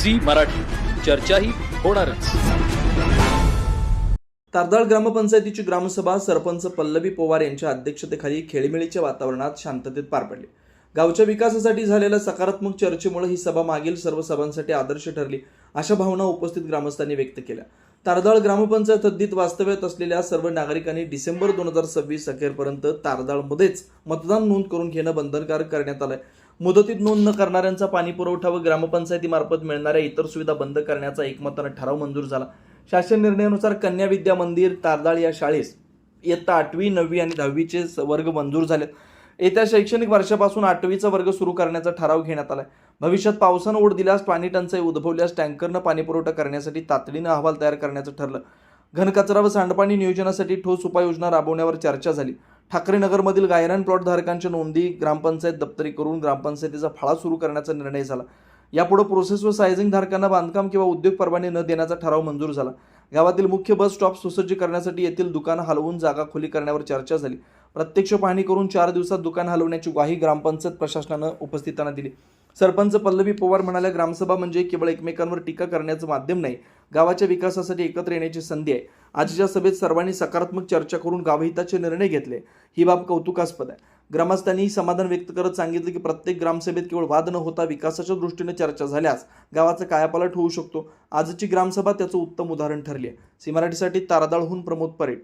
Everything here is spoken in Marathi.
झी मराठी, चर्चा ही होणारच। तारदाळ ग्रामपंचायतीची ग्रामसभा सरपंच पल्लवी पवार यांच्या अध्यक्षतेखाली खेळीमेळीच्या वातावरणात शांततेत पार पडली। गावच्या विकासासाठी झालेल्या सकारात्मक चर्चेमुळे ही सभा मागील सर्व सभांसाठी आदर्श ठरली, अशा भावना उपस्थित ग्रामस्थांनी व्यक्त केल्या। तारदाळ ग्रामपंचायत हद्दीत वास्तव्यात असलेल्या सर्व नागरिकांनी डिसेंबर 2026 अखेरपर्यंत तारदाळमध्येच मतदान नोंद करून घेणं बंधनकारक करण्यात आलंय। मुदतीत नोंद न करणाऱ्यांचा पाणी पुरवठा व ग्रामपंचायतीमार्फत मिळणाऱ्या इतर सुविधा बंद करण्याचा एकमताने ठराव मंजूर झाला। शासन निर्णयानुसार कन्या विद्या मंदिर तारदाळ या शाळेस इयत्ता 8वी, 9वी आणि 10वीचे वर्ग मंजूर झालेत। येत्या शैक्षणिक वर्षापासून 8वीचा वर्ग सुरू करण्याचा ठराव घेण्यात आलाय। भविष्यात पावसानं ओढ दिल्यास पाणी टंचाई उद्भवल्यास टँकरनं पाणी पुरवठा करण्यासाठी तातडीनं अहवाल तयार करण्याचं ठरलं। घनकचरा व सांडपाणी नियोजनासाठी ठोस उपाययोजना राबवण्यावर चर्चा झाली। ठाकरे नगरमधील गायरान प्लॉट धारकांच्या नोंदी ग्रामपंचायत दप्तरी करून ग्रामपंचायतीचा फाळा सुरू करण्याचा निर्णय झाला। यापुढे प्रोसेस व सायझिंग धारकांना बांधकाम किंवा उद्योग परवाने न देण्याचा ठराव मंजूर झाला। गावातील मुख्य बस स्टॉप सुसज्ज करण्यासाठी येथील दुकानं हलवून जागा खुली करण्यावर चर्चा झाली। प्रत्यक्ष पाहणी करून 4 दिवसात दुकान हलवण्याची ग्वाही ग्रामपंचायत प्रशासनानं उपस्थितांना दिली। सरपंच पल्लवी पवार म्हणाल्या, ग्रामसभा म्हणजे केवळ एकमेकांवर टीका करण्याचं माध्यम नाही, गावाच्या विकासासाठी एकत्र येण्याची संधी आहे। आजच्या सभेत सर्वांनी सकारात्मक चर्चा करून गावहिताचे निर्णय घेतले, ही बाब कौतुकास्पद आहे। ग्रामस्थांनी समाधान व्यक्त करत सांगितलं की प्रत्येक ग्रामसभेत केवळ वाद न होता विकासाच्या दृष्टीने चर्चा झाल्यास गावाचा कायापालट होऊ शकतो। आजची ग्रामसभा त्याचं उत्तम उदाहरण ठरली आहे। सी मराठीसाठी तारदाळहून प्रमोद परेड।